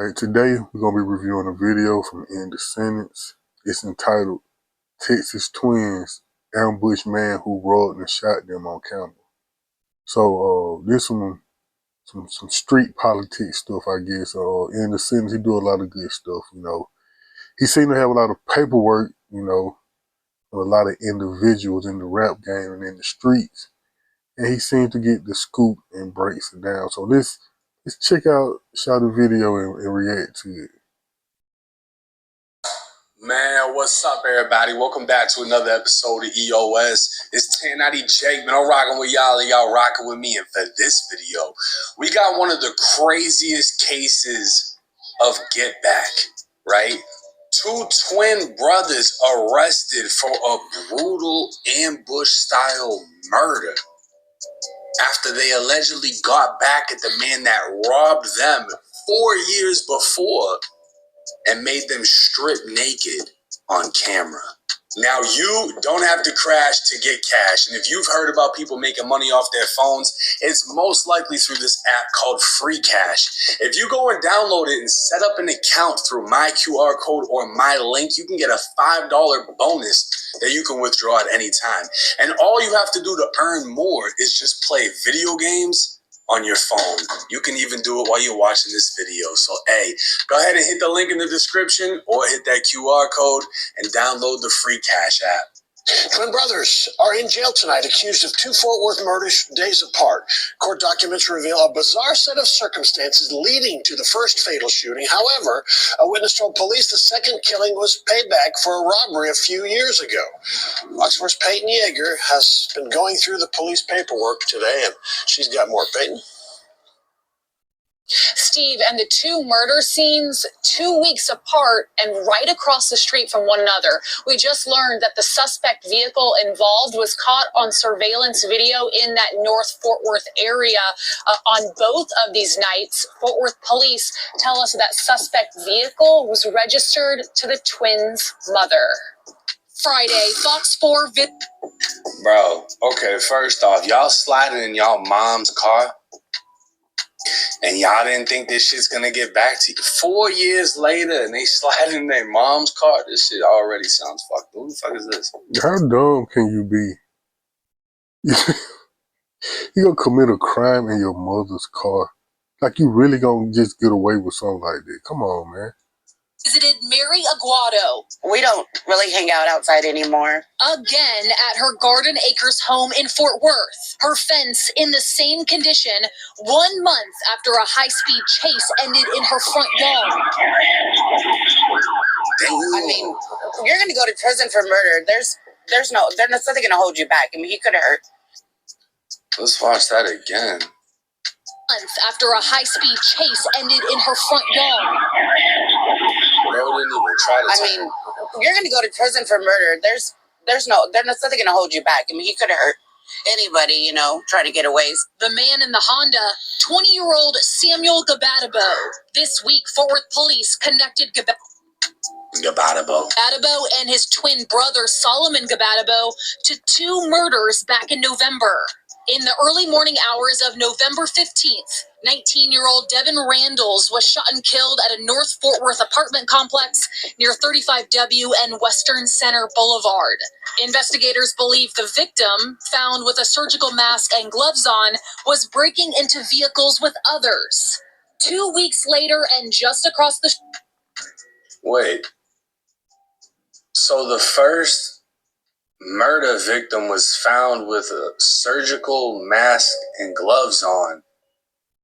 Alright, today we're going to be reviewing a video from In Descendants. It's entitled Texas Twins Ambush Man Who Robbed and Shot Them on Camera. So this one, some street politics stuff, I guess. In Descendants, he do a lot of good stuff, you know. He seemed to have a lot of paperwork, you know, with a lot of individuals in the rap game and in the streets. And he seemed to get the scoop and breaks it down. So let's check out the video and react to it. Man, what's up, everybody? Welcome back to another episode of EOS. It's 1090 Jake, man. I'm rocking with y'all and y'all rocking with me. And for this video, we got one of the craziest cases of Get Back, right? Two twin brothers arrested for a brutal ambush-style murder after they allegedly got back at the man that robbed them 4 years before and made them strip naked on camera. Now, you don't have to crash to get cash. And if you've heard about people making money off their phones, it's most likely through this app called Free Cash. If you go and download it and set up an account through my QR code or my link, you can get a $5 bonus that you can withdraw at any time. And all you have to do to earn more is just play video games on your phone. You can even do it while you're watching this video. So, hey, go ahead and hit the link in the description or hit that QR code and download the Free Cash app. Twin brothers are in jail tonight, accused of two Fort Worth murders days apart. Court documents reveal a bizarre set of circumstances leading to the first fatal shooting. However, a witness told police the second killing was payback for a robbery a few years ago. Oxford's Peyton Yeager has been going through the police paperwork today, and she's got more. Peyton? Steve, and the two murder scenes 2 weeks apart and right across the street from one another. We just learned that the suspect vehicle involved was caught on surveillance video in that North Fort Worth area. On both of these nights, Fort Worth police tell us that suspect vehicle was registered to the twins' mother. Friday, Fox 4 Bro, okay, first off, y'all sliding in y'all mom's car and y'all didn't think this shit's gonna get back to you. 4 years later and they slide in their mom's car. This shit already sounds fucked. Who the fuck is this? How dumb can you be? You gonna commit a crime in your mother's car? Like, you really gonna just get away with something like that? Come on, man. visited Mary Aguado. We don't really hang out outside anymore. Again at her Garden Acres home in Fort Worth. Her fence in the same condition 1 month after a high-speed chase ended in her front yard. I mean, you're going to go to prison for murder. There's nothing going to hold you back. I mean, he could have hurt. Let's watch that again. Month after a high-speed chase ended in her front yard. Bro didn't even try to. I mean, you're going to go to prison for murder. There's nothing going to hold you back. I mean, he could have hurt anybody, you know, trying to get away. The man in the Honda, 20-year-old Samuel Gabadabo. This week, Fort Worth police connected Gabadabo and his twin brother, Solomon Gabadabo, to two murders back in November. In the early morning hours of November 15th, 19-year-old Devin Randalls was shot and killed at a North Fort Worth apartment complex near 35W and Western Center Boulevard. Investigators believe the victim, found with a surgical mask and gloves on, was breaking into vehicles with others. 2 weeks later and just across the... Wait. So the first murder victim was found with a surgical mask and gloves on,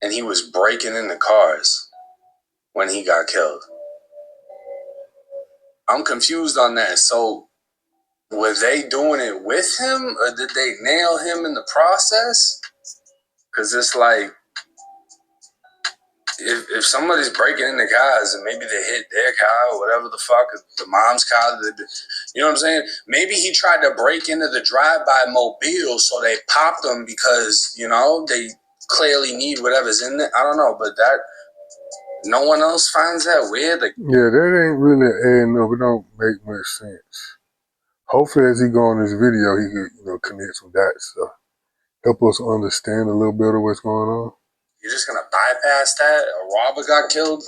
and he was breaking into cars when he got killed. I'm confused on that. So were they doing it with him, or did they nail him in the process? Because it's like, if somebody's breaking into cars and maybe they hit their car or whatever the fuck, the mom's car, you know what I'm saying? Maybe he tried to break into the drive-by mobile, so they popped him because, you know, they clearly need whatever's in there. I don't know, but that, no one else finds that weird? Like, yeah, that ain't really adding up. It don't make much sense. Hopefully, as he go on this video, he could, you know, connect some dots, so help us understand a little bit of what's going on. you're just gonna bypass that? A robber got killed?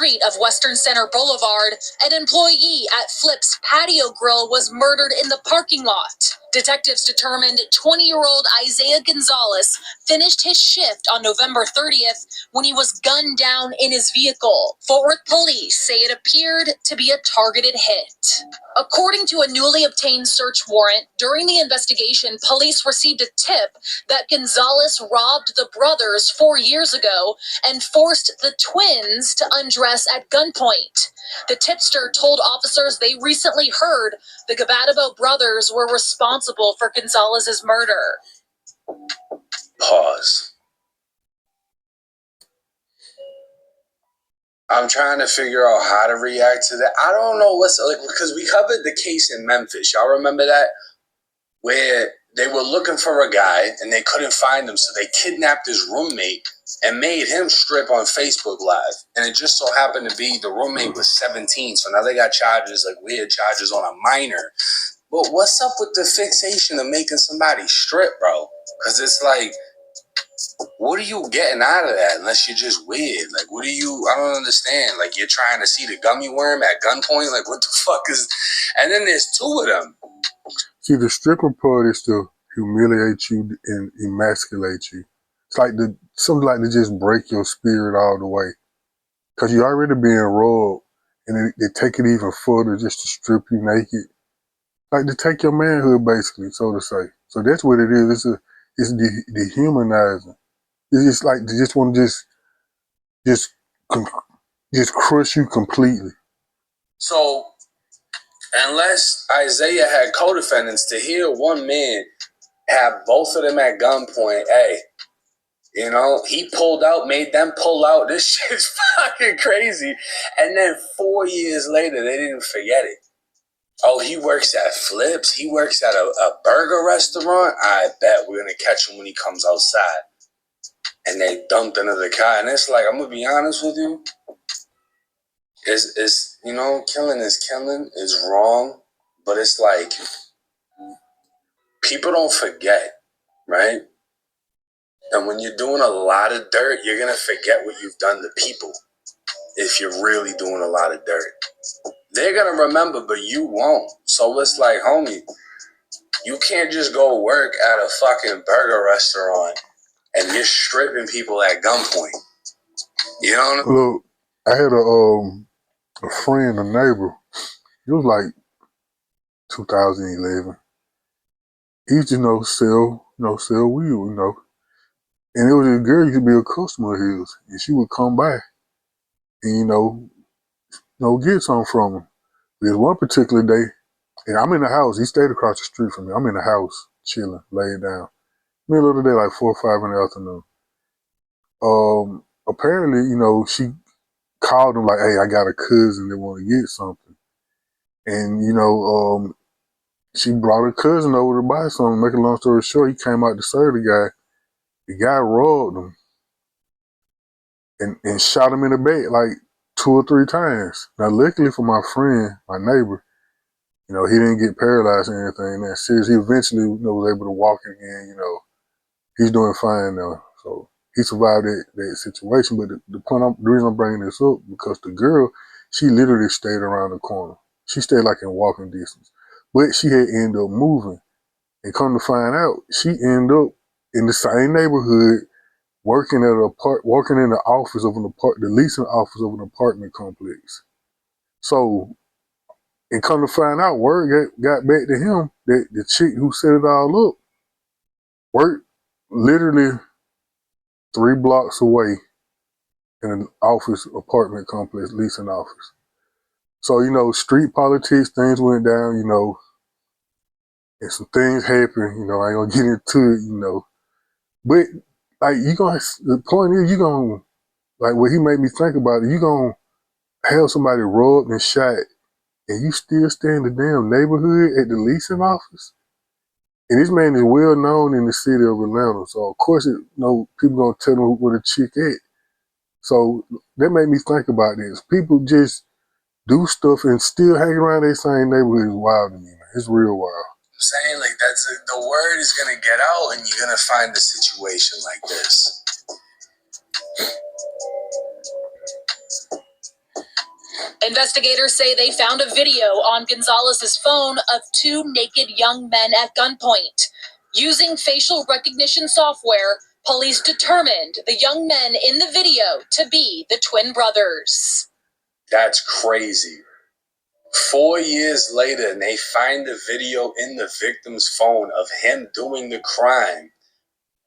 street of Western Center Boulevard, an employee at Flip's Patio Grill was murdered in the parking lot. Detectives determined 20-year-old Isaiah Gonzalez finished his shift on November 30th when he was gunned down in his vehicle. Fort Worth police say it appeared to be a targeted hit. According to a newly obtained search warrant, during the investigation, police received a tip that Gonzalez robbed the brothers 4 years ago and forced the twins to undress at gunpoint. The tipster told officers they recently heard the Gabadabo brothers were responsible for Gonzalez's murder. Pause. I'm trying to figure out how to react to that. I don't know what's like, because we covered the case in Memphis. Y'all remember that? Where they were looking for a guy and they couldn't find him, so they kidnapped his roommate and made him strip on Facebook Live. And it just so happened to be the roommate was 17, so now they got charges, like weird charges on a minor. But what's up with the fixation of making somebody strip, bro? Because it's like, what are you getting out of that unless you're just weird? Like, I don't understand. Like, you're trying to see the gummy worm at gunpoint? Like, what the fuck is... And then there's two of them. See, the stripping part is to humiliate you and emasculate you. It's like something like to just break your spirit all the way. Because you're already being robbed, and they take it even further just to strip you naked. Like to take your manhood, basically, so to say. So that's what it is. It's dehumanizing. It's just like they just want to just crush you completely. So, unless Isaiah had co-defendants, to hear one man have both of them at gunpoint, hey, you know, he pulled out, made them pull out. This shit's fucking crazy. And then 4 years later, they didn't forget it. Oh, he works at Flips. He works at a burger restaurant. I bet we're going to catch him when he comes outside. And they dumped into the car. And it's like, I'm going to be honest with you. It's you know, killing is wrong. But it's like, people don't forget, right? And when you're doing a lot of dirt, you're going to forget what you've done to people. If you're really doing a lot of dirt. They're going to remember, but you won't. So it's like, homie, you can't just go work at a fucking burger restaurant and you're stripping people at gunpoint. You know what I mean? Look, I had a friend, a neighbor. It was like 2011. He used to sell weed, And it was a girl used to be a customer of his, and she would come by and get something from him. There's one particular day, and I'm in the house. He stayed across the street from me. I'm in the house, chilling, laid down. Middle of the day, like 4 or 5 in the afternoon. Apparently, she called him like, "Hey, I got a cousin that want to get something," and she brought her cousin over to buy something. Make a long story short, he came out to serve the guy. The guy robbed him and shot him in the back like 2 or 3 times. Now, luckily for my friend, my neighbor, he didn't get paralyzed or anything that serious. He eventually was able to walk again. He's doing fine now. So he survived that situation. But the reason I'm bringing this up, because the girl, she literally stayed around the corner. She stayed like in walking distance. But she had ended up moving. And come to find out, she ended up in the same neighborhood working in the office of the leasing office of an apartment complex. So, and come to find out, word got back to him that the chick who set it all up worked literally 3 blocks away in an apartment complex, leasing office. So, street politics, things went down, and some things happened, I ain't gonna get into it, But, like, the point is, like, what he made me think about it, you gonna have somebody robbed and shot, and you still stay in the damn neighborhood at the leasing office? And this man is well known in the city of Atlanta, so of course, people gonna tell him where the chick at. So that made me think about this. People just do stuff and still hang around their same neighborhood is wild to me, man. It's real wild. I'm saying, like, the word is gonna get out, and you're gonna find a situation like this. Investigators say they found a video on Gonzalez's phone of two naked young men at gunpoint. Using facial recognition software, police determined the young men in the video to be the twin brothers. That's crazy. 4 years later, and they find the video in the victim's phone of him doing the crime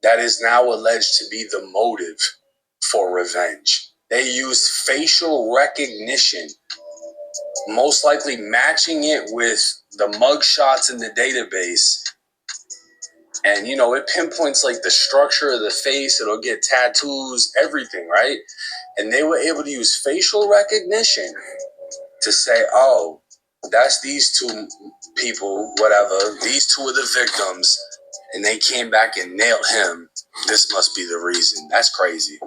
that is now alleged to be the motive for revenge. They use facial recognition, most likely matching it with the mugshots in the database. And, you know, it pinpoints like the structure of the face. It'll get tattoos, everything, right? And they were able to use facial recognition to say, oh, that's these two people, whatever. These two are the victims. And they came back and nailed him. This must be the reason. That's crazy.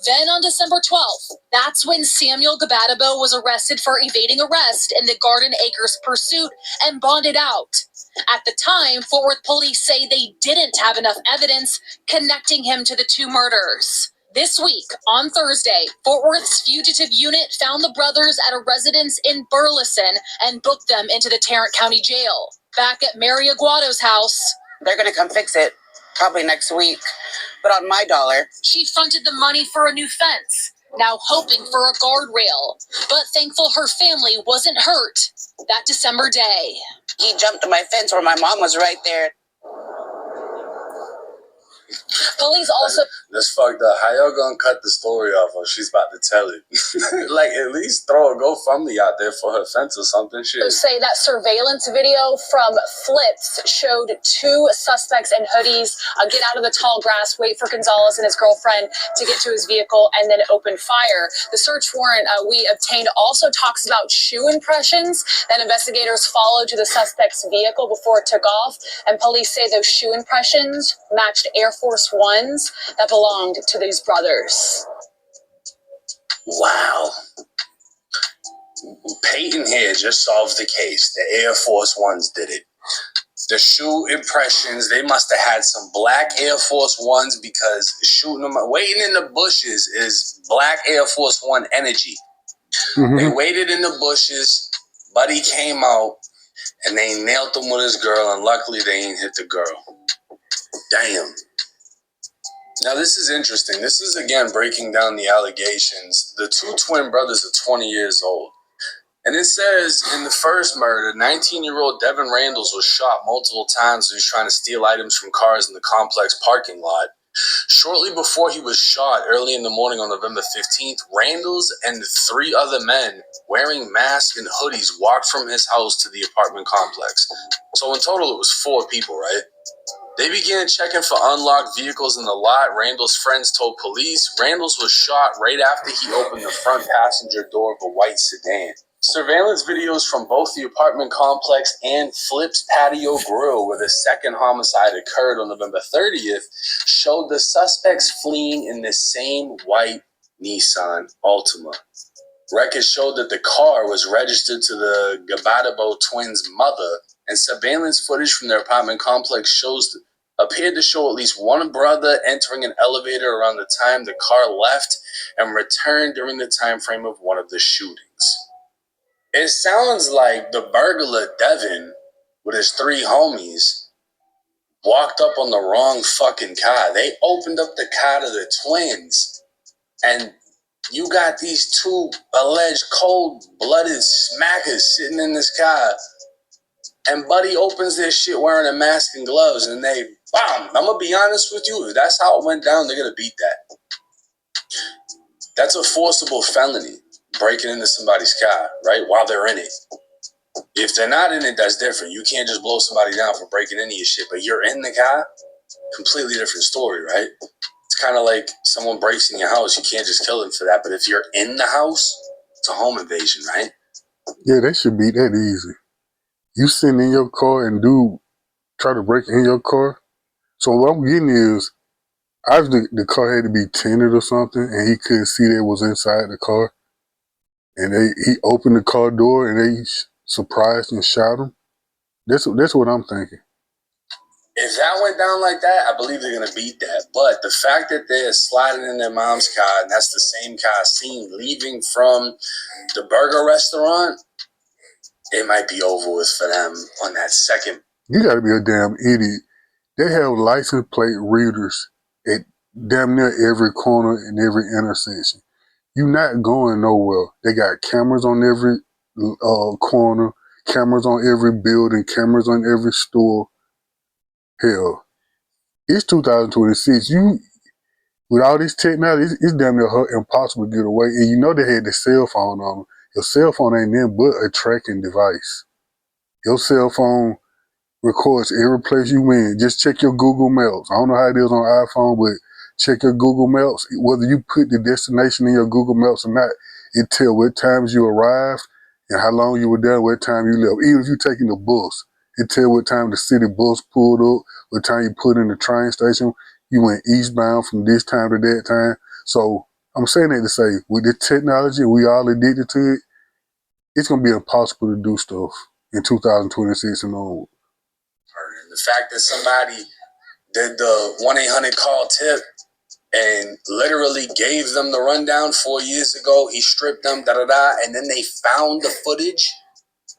Then on December 12th, that's when Samuel Gbadebo was arrested for evading arrest in the Garden Acres pursuit and bonded out. At the time, Fort Worth police say they didn't have enough evidence connecting him to the two murders. This week, on Thursday, Fort Worth's fugitive unit found the brothers at a residence in Burleson and booked them into the Tarrant County Jail. Back at Mary Aguado's house, They're going to come fix it probably next week. But on my dollar, she fronted the money for a new fence, now hoping for a guardrail, but thankful her family wasn't hurt that December day. he jumped my fence where my mom was right there. Police also That's fucked up. How y'all gonna cut the story off when she's about to tell it? Like, at least throw a GoFundMe out there for her fence or something. Shit. say that surveillance video from Flips showed two suspects in hoodies get out of the tall grass, wait for Gonzalez and his girlfriend to get to his vehicle, and then open fire. The search warrant we obtained also talks about shoe impressions that investigators followed to the suspect's vehicle before it took off, and police say those shoe impressions matched Air Force Ones that belonged to these brothers. Wow. Peyton here just solved the case. The Air Force Ones did it. The shoe impressions, they must have had some black Air Force Ones, because shooting them, waiting in the bushes is black Air Force One energy. They waited in the bushes. Buddy came out and they nailed him with his girl, and luckily they ain't hit the girl. Damn. Now this is interesting. This is again breaking down the allegations. The two twin brothers are 20 years old. And it says in the first murder, 19-year-old Devin Randles was shot multiple times when he was trying to steal items from cars in the complex parking lot. Shortly before he was shot, early in the morning on November 15th, Randles and 3 other men wearing masks and hoodies walked from his house to the apartment complex. So in total, it was 4 people, right? They began checking for unlocked vehicles in the lot. Randles' friends told police Randles was shot right after he opened the front passenger door of a white sedan. Surveillance videos from both the apartment complex and Flip's Patio Grill, where the second homicide occurred on November 30th, showed the suspects fleeing in the same white Nissan Altima. Records showed that the car was registered to the Gbadebo twins' mother, and surveillance footage from their apartment complex appeared to show at least one brother entering an elevator around the time the car left and returned during the time frame of one of the shootings. It sounds like the burglar, Devin, with his 3 homies, walked up on the wrong fucking car. They opened up the car to the twins, and you got these 2 alleged cold-blooded smackers sitting in this car, and Buddy opens their shit wearing a mask and gloves, and they, bam! I'm gonna be honest with you, if that's how it went down, they're gonna beat that. That's a forcible felony, breaking into somebody's car, right, while they're in it. If they're not in it, that's different. You can't just blow somebody down for breaking into your shit, but you're in the car, completely different story, right? It's kind of like someone breaks in your house. You can't just kill them for that, but if you're in the house, it's a home invasion, right? Yeah, they should be that easy. You sitting in your car and dude try to break in your car. So what I'm getting is, obviously the car had to be tinted or something, and he couldn't see that it was inside the car. And he opened the car door and they surprised and shot him. That's what I'm thinking. If that went down like that, I believe they're going to beat that. But the fact that they're sliding in their mom's car, and that's the same car seen leaving from the burger restaurant, it might be over with for them on that second. You got to be a damn idiot. They have license plate readers at damn near every corner and every intersection. You're not going nowhere. They got cameras on every corner, cameras on every building, cameras on every store. Hell, it's 2026. With all this technology, it's damn near impossible to get away. And you know they had the cell phone on them. Your cell phone ain't nothing but a tracking device. Your cell phone records every place you went. Just check your Google Maps. I don't know how it is on iPhone, but check your Google Maps. Whether you put the destination in your Google Maps or not, it tell what times you arrived and how long you were there, what time you left. Even if you're taking the bus, it tell what time the city bus pulled up, what time you put in the train station. You went eastbound from this time to that time. So I'm saying that to say, with the technology, we all addicted to it, it's going to be impossible to do stuff in 2026 and on. The fact that somebody did the 1-800 call tip and literally gave them the rundown 4 years ago, he stripped them, and then they found the footage.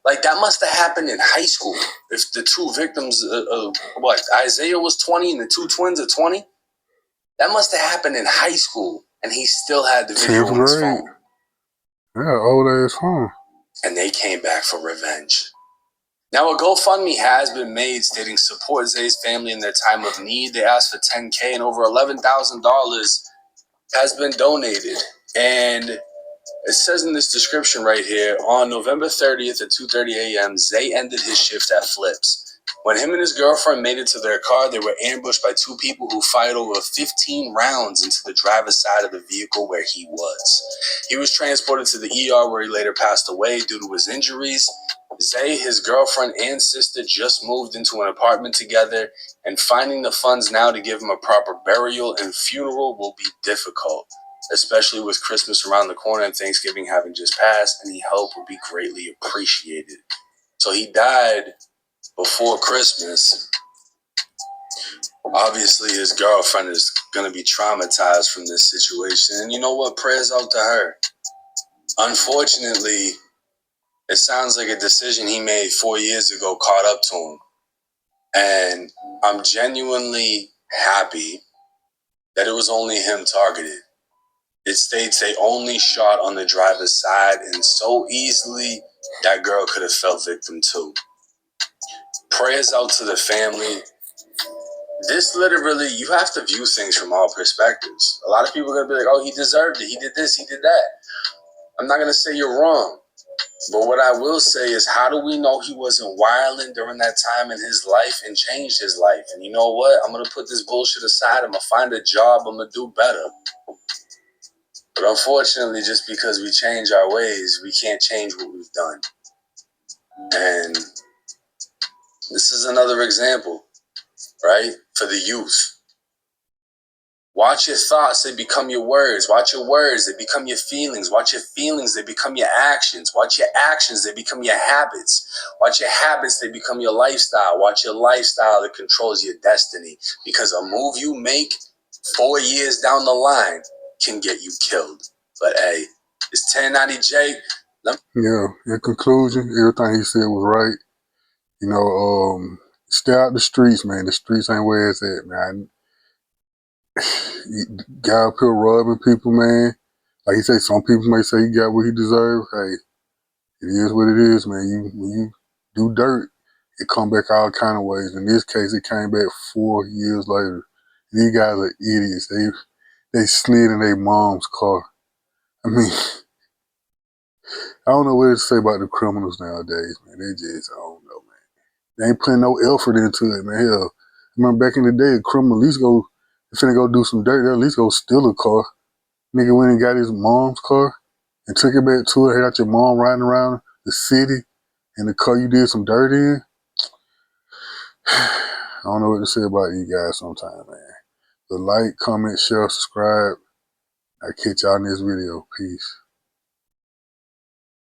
Like, that must have happened in high school. If the two victims, Isaiah was 20 and the two twins are 20? That must have happened in high school, and he still had the video on his phone. Yeah, old ass phone. And they came back for revenge. Now, a GoFundMe has been made stating support Zay's family in their time of need. They asked for $10,000 and over $11,000 has been donated. And it says in this description right here, on November 30th at 2:30 a.m., Zay ended his shift at Flips. When him and his girlfriend made it to their car, they were ambushed by two people who fired over 15 rounds into the driver's side of the vehicle where he was. He was transported to the ER where he later passed away due to his injuries. Zay, his girlfriend, and sister just moved into an apartment together, and finding the funds now to give him a proper burial and funeral will be difficult, especially with Christmas around the corner and Thanksgiving having just passed. Any help would be greatly appreciated. So he died before Christmas. Obviously, his girlfriend is going to be traumatized from this situation. And you know what? Prayers out to her. Unfortunately, it sounds like a decision he made 4 years ago caught up to him. And I'm genuinely happy that it was only him targeted. It states they only shot on the driver's side, and so easily that girl could have fell victim too. Prayers out to the family. This literally, you have to view things from all perspectives. A lot of people are going to be like, oh, he deserved it. He did this, he did that. I'm not going to say you're wrong. But what I will say is, how do we know he wasn't wilding during that time in his life and changed his life? And you know what? I'm going to put this bullshit aside. I'm going to find a job. I'm going to do better. But unfortunately, just because we change our ways, we can't change what we've done. And this is another example, right? For the youth. Watch your thoughts, they become your words. Watch your words, they become your feelings. Watch your feelings, they become your actions. Watch your actions, they become your habits. Watch your habits, they become your lifestyle. Watch your lifestyle, that controls your destiny. Because a move you make 4 years down the line can get you killed. But hey, it's 1090 Jake. Yeah, in conclusion, everything he said was right. You know, stay out the streets, man. The streets ain't where it's at, man. Guy up here robbing people, man. Like he said, some people may say he got what he deserved. Hey, it is what it is, man. When you do dirt, it come back all kind of ways. In this case, it came back 4 years later. These guys are idiots. They slid in their mom's car. I mean, I don't know what to say about the criminals nowadays, man. They just, I don't know, man. They ain't putting no effort into it, man. Hell, I remember back in the day, a criminal at least finna go do some dirt, they'll at least go steal a car. Nigga went and got his mom's car and took it back to her, had your mom riding around the city in the car you did some dirt in. I don't know what to say about you guys sometimes, man. But like, comment, share, subscribe. I'll catch y'all in this video. Peace.